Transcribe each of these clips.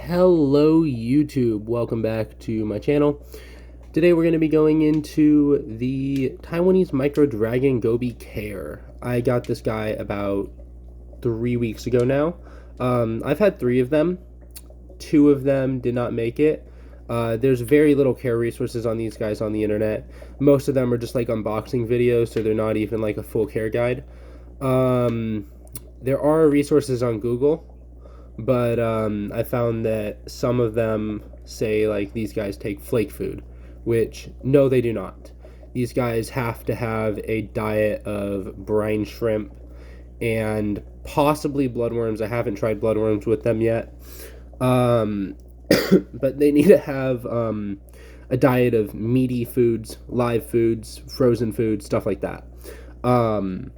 Hello YouTube, welcome back to my channel. Today we're going to be going into the Taiwanese Micro Dragon Goby Care. I got this guy about 3 weeks ago now. I've had 3 of them. 2 of them did not make it. There's very little care resources on these guys on the internet. Most of them are just like unboxing videos, so they're not even like a full care guide. There are resources on Google, but I found that some of them say like these guys take flake food, which no, they do not. These guys have to have a diet of brine shrimp and possibly bloodworms. I haven't tried bloodworms with them yet, but they need to have a diet of meaty foods, live foods, frozen foods, stuff like that. And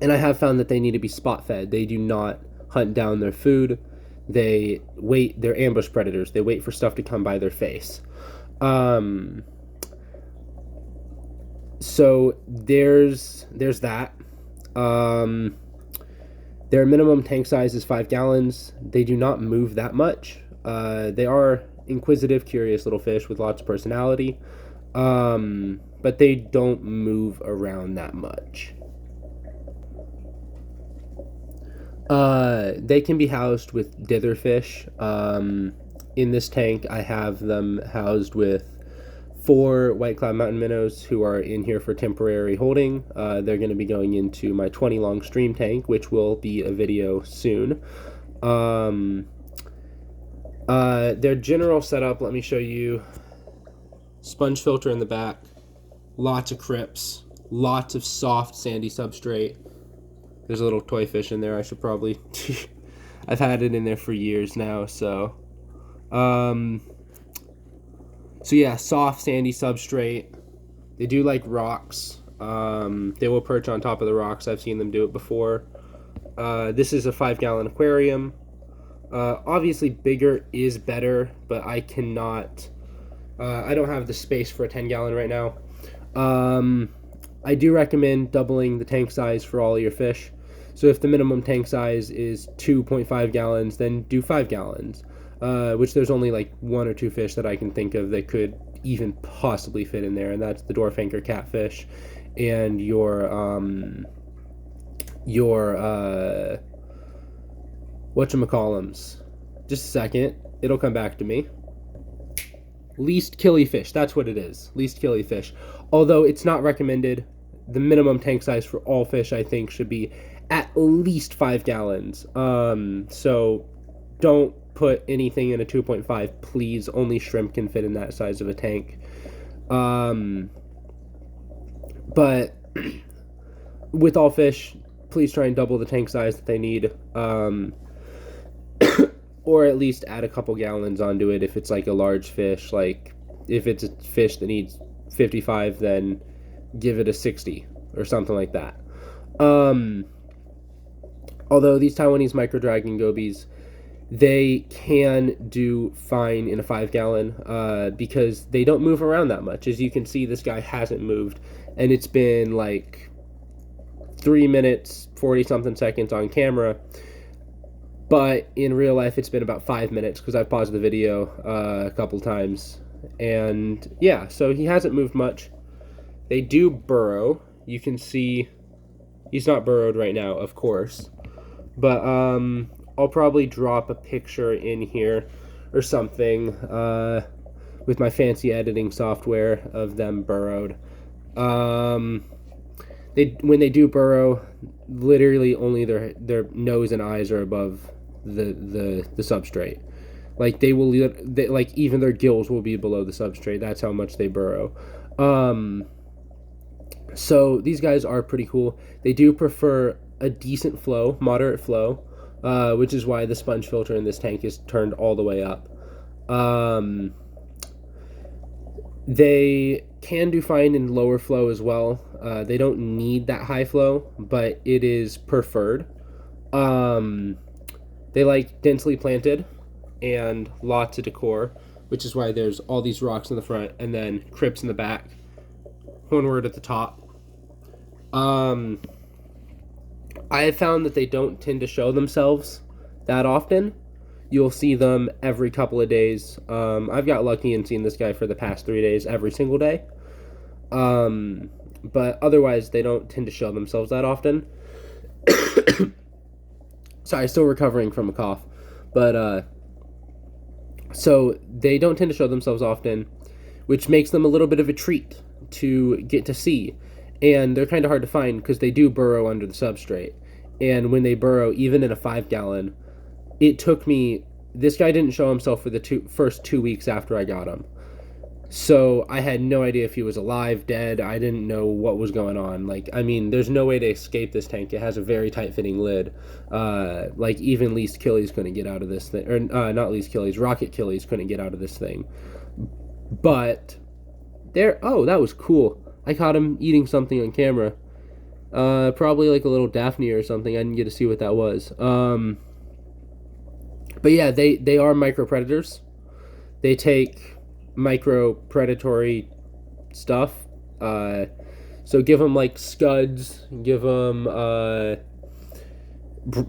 I have found that they need to be spot fed. They do not hunt down their food. They're ambush predators. They wait for stuff to come by their face. So there's that. Their minimum tank size is 5 gallons. They do not move that much. They are inquisitive, curious little fish with lots of personality, but they don't move around that much. They can be housed with dither fish. In this tank, I have them housed with 4 white cloud mountain minnows who are in here for temporary holding. They're going to be going into my 20 long stream tank, which will be a video soon. Their general setup, let me show you. Sponge filter in the back, lots of crypts, lots of soft sandy substrate. There's a little toy fish in there. I should probably I've had it in there for years now, so yeah, soft sandy substrate. They do like rocks. They will perch on top of the rocks. I've seen them do it before. This is a 5-gallon aquarium. Obviously bigger is better, but I cannot I don't have the space for a 10-gallon right now. I do recommend doubling the tank size for all of your fish. So if the minimum tank size is 2.5 gallons, then do 5 gallons, which there's only like 1 or 2 fish that I can think of that could even possibly fit in there, and that's the dwarf anchor catfish and your whatchamacallums. Just a second, it'll come back to me. Least killifish, that's what it is. Least killifish. Although it's not recommended, the minimum tank size for all fish I think should be at least 5 gallons. So don't put anything in a 2.5, please. Only shrimp can fit in that size of a tank. But with all fish, please try and double the tank size that they need. Or at least add a couple gallons onto it if it's like a large fish. Like if it's a fish that needs 55, then give it a 60 or something like that. Although these Taiwanese Micro Dragon gobies, they can do fine in a 5-gallon because they don't move around that much. As you can see, this guy hasn't moved, and it's been like 3 minutes 40 something seconds on camera, but in real life it's been about 5 minutes because I've paused the video a couple times. And yeah, so he hasn't moved much. They do burrow. You can see he's not burrowed right now, of course, but I'll probably drop a picture in here or something with my fancy editing software of them burrowed. When they do burrow, literally only their nose and eyes are above the substrate. Like they like even their gills will be below the substrate. That's how much they burrow. So these guys are pretty cool. They do prefer a decent flow, moderate flow, which is why the sponge filter in this tank is turned all the way up. They can do fine in lower flow as well. They don't need that high flow, but it is preferred. They like densely planted and lots of decor, which is why there's all these rocks in the front and then crypts in the back, hornwort at the top. I have found that they don't tend to show themselves that often. You'll see them every couple of days. I've got lucky and seen this guy for the past 3 days every single day. But otherwise, they don't tend to show themselves that often. Sorry, still recovering from a cough. But, so they don't tend to show themselves often, which makes them a little bit of a treat to get to see. And they're kind of hard to find because they do burrow under the substrate. And when they burrow, even in a 5-gallon, it took me... This guy didn't show himself for the first 2 weeks after I got him. So I had no idea if he was alive, dead. I didn't know what was going on. Like, I mean, there's no way to escape this tank. It has a very tight-fitting lid. Like, even Least Killies couldn't get out of this thing. Or, not Least Killies, Rocket Killies couldn't get out of this thing. But, oh, that was cool. I caught him eating something on camera. Probably like a little Daphne or something. I didn't get to see what that was. But yeah, they are micro-predators. They take micro-predatory stuff. So give them like scuds, give them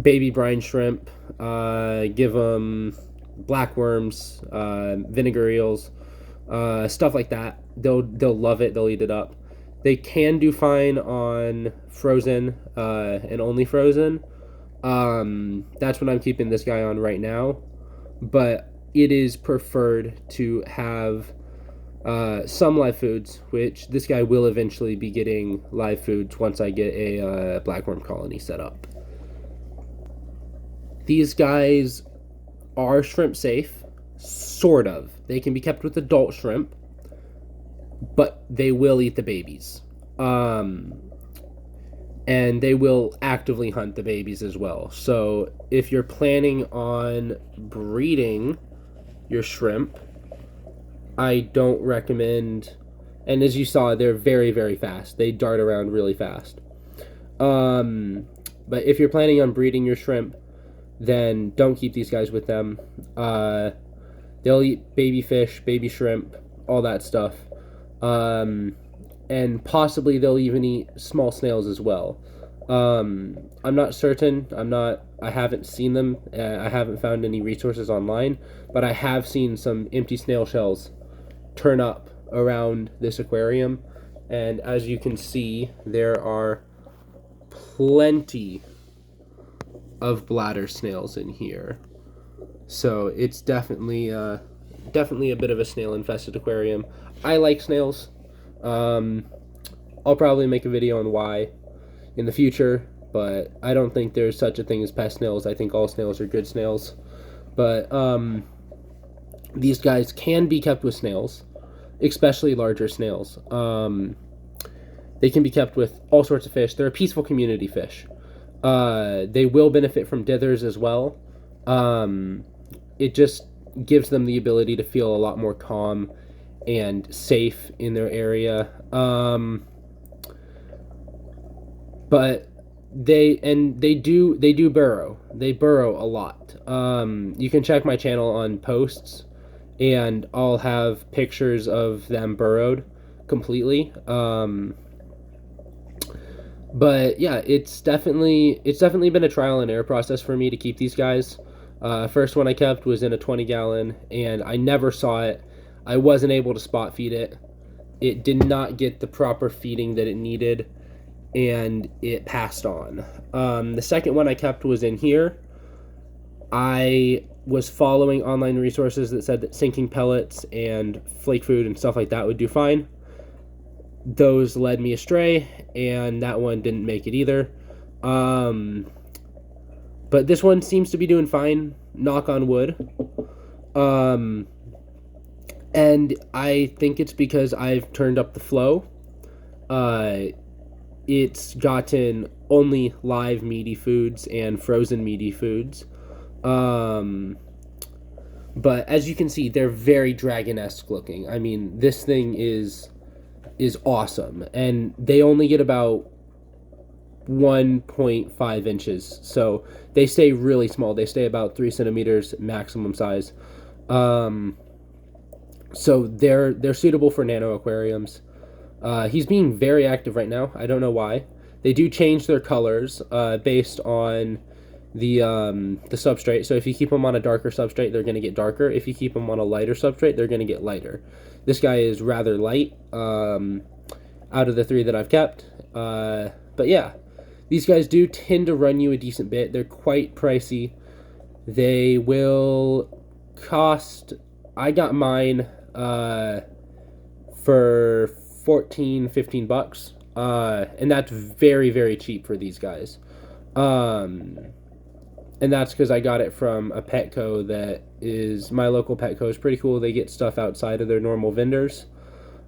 baby brine shrimp, give them blackworms, vinegar eels, stuff like that. They'll love it. They'll eat it up. They can do fine on frozen and only frozen. That's what I'm keeping this guy on right now. But it is preferred to have some live foods, which this guy will eventually be getting live foods once I get a blackworm colony set up. These guys are shrimp safe, sort of. They can be kept with adult shrimp, but they will eat the babies. And they will actively hunt the babies as well. So if you're planning on breeding your shrimp, I don't recommend... And as you saw, they're very, very fast. They dart around really fast. But if you're planning on breeding your shrimp, then don't keep these guys with them. They'll eat baby fish, baby shrimp, all that stuff. And possibly they'll even eat small snails as well. I'm not certain. I haven't seen them. I haven't found any resources online, but I have seen some empty snail shells turn up around this aquarium. And as you can see, there are plenty of bladder snails in here. So it's definitely a bit of a snail-infested aquarium. I like snails. I'll probably make a video on why in the future, but I don't think there's such a thing as pest snails. I think all snails are good snails. But these guys can be kept with snails, especially larger snails. They can be kept with all sorts of fish. They're a peaceful community fish. They will benefit from dithers as well. It just gives them the ability to feel a lot more calm and safe in their area. But they do burrow. They burrow a lot. You can check my channel on posts, and I'll have pictures of them burrowed completely. But yeah, it's definitely been a trial and error process for me to keep these guys. First one I kept was in a 20-gallon, and I never saw it. I wasn't able to spot feed it. It did not get the proper feeding that it needed, and it passed on. The second one I kept was in here. I was following online resources that said that sinking pellets and flake food and stuff like that would do fine. Those led me astray, and that one didn't make it either. But this one seems to be doing fine, knock on wood. And I think it's because I've turned up the flow. It's gotten only live meaty foods and frozen meaty foods. But as you can see, they're very dragon-esque looking. I mean, this thing is awesome. And they only get about 1.5 inches. So they stay really small. They stay about 3 centimeters maximum size. So they're suitable for nano aquariums. He's being very active right now. I don't know why. They do change their colors based on the substrate. So if you keep them on a darker substrate, they're going to get darker. If you keep them on a lighter substrate, they're going to get lighter. This guy is rather light out of the three that I've kept. But yeah, these guys do tend to run you a decent bit. They're quite pricey. They will cost. I got mine for 14-15 bucks, and that's very, very cheap for these guys. And that's because I got it from a Petco that is, my local Petco is pretty cool. They get stuff outside of their normal vendors.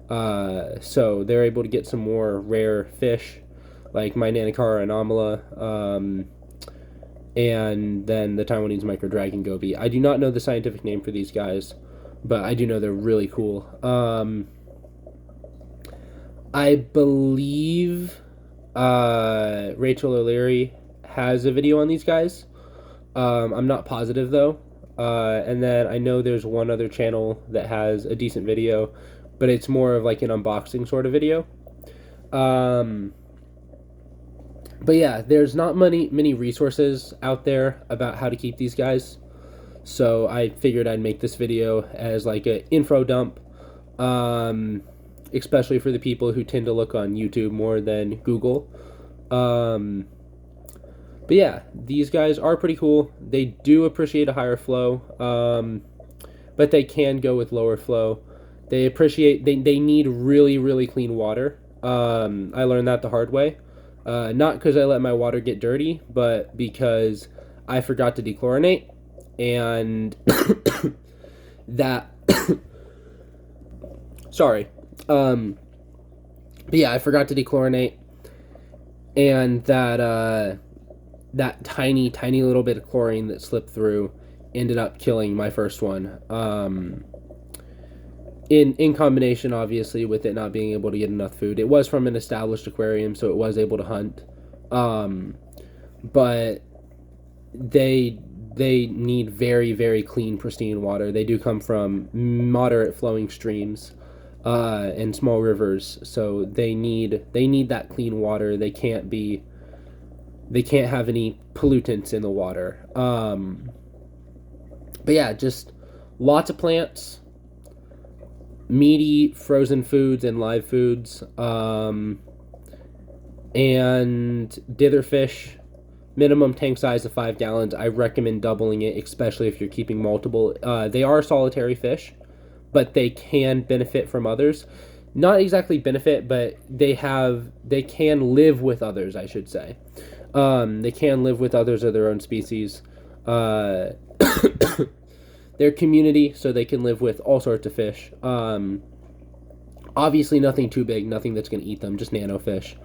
So they're able to get some more rare fish, like my Nanacara anomala, and then the Taiwanese micro dragon goby. I do not know the scientific name for these guys, but I do know they're really cool. I believe Rachel O'Leary has a video on these guys. I'm not positive though. And then I know there's one other channel that has a decent video, but it's more of like an unboxing sort of video. But yeah, there's not many resources out there about how to keep these guys. So I figured I'd make this video as like an info dump, especially for the people who tend to look on YouTube more than Google. But yeah, these guys are pretty cool. They do appreciate a higher flow, but they can go with lower flow. They need really, really clean water. I learned that the hard way. Not because I let my water get dirty, but because I forgot to dechlorinate, and that sorry. But yeah, I forgot to dechlorinate, and that tiny little bit of chlorine that slipped through ended up killing my first one. In combination, obviously, with it not being able to get enough food. It was from an established aquarium, so it was able to hunt. But they need very, very clean, pristine water. They do come from moderate flowing streams and small rivers, so they need that clean water. They can't have any pollutants in the water. But yeah, just lots of plants, meaty frozen foods and live foods, and ditherfish. Minimum tank size of 5 gallons. I recommend doubling it, especially if you're keeping multiple. They are solitary fish, but they can benefit from others. Not exactly benefit, but they can live with others, I should say. They can live with others of their own species. Their community, so they can live with all sorts of fish. Obviously nothing too big, nothing that's going to eat them, just nano fish.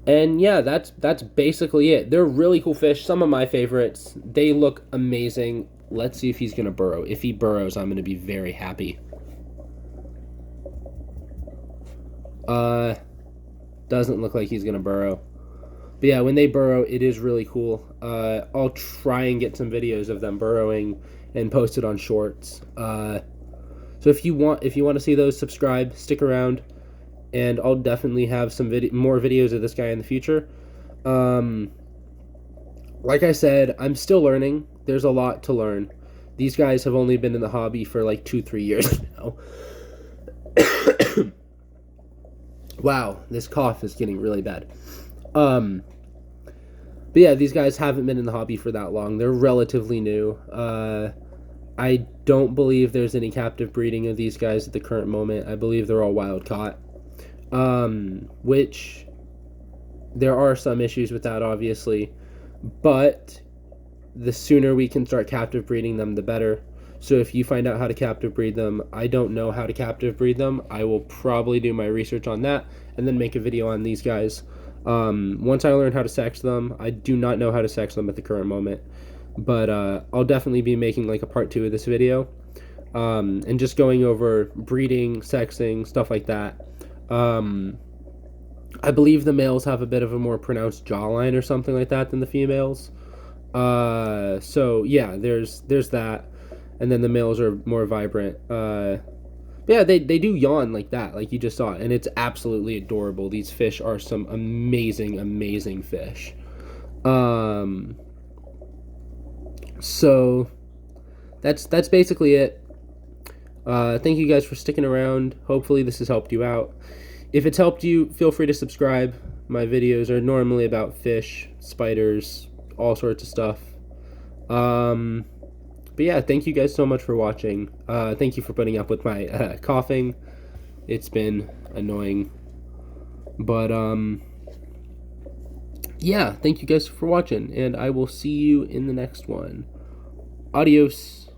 And yeah, that's basically it. They're really cool fish, some of my favorites. They look amazing. Let's see if he's going to burrow. If he burrows, I'm going to be very happy. Doesn't look like he's going to burrow. But yeah, when they burrow, it is really cool. I'll try and get some videos of them burrowing and post it on shorts. So if you want to see those, subscribe, stick around, and I'll definitely have some more videos of this guy in the future. Like I said, I'm still learning. There's a lot to learn. These guys have only been in the hobby for like 2-3 years now. Wow, this cough is getting really bad. But yeah, these guys haven't been in the hobby for that long. They're relatively new. I don't believe there's any captive breeding of these guys at the current moment. I believe they're all wild caught. Which there are some issues with that, obviously. But the sooner we can start captive breeding them, the better. So if you find out how to captive breed them, I don't know how to captive breed them. I will probably do my research on that and then make a video on these guys. Once I learn how to sex them, I do not know how to sex them at the current moment, but I'll definitely be making like a part 2 of this video, and just going over breeding, sexing, stuff like that. I believe the males have a bit of a more pronounced jawline or something like that than the females. So yeah, there's that, and then the males are more vibrant. But yeah, they do yawn like that, like you just saw, and it's absolutely adorable. These fish are some amazing, amazing fish. Um, so that's basically it. Thank you guys for sticking around. Hopefully this has helped you out. If it's helped you, feel free to subscribe. My videos are normally about fish, spiders, all sorts of stuff. But yeah, thank you guys so much for watching. Thank you for putting up with my coughing. It's been annoying. But yeah, thank you guys for watching, and I will see you in the next one. Adios.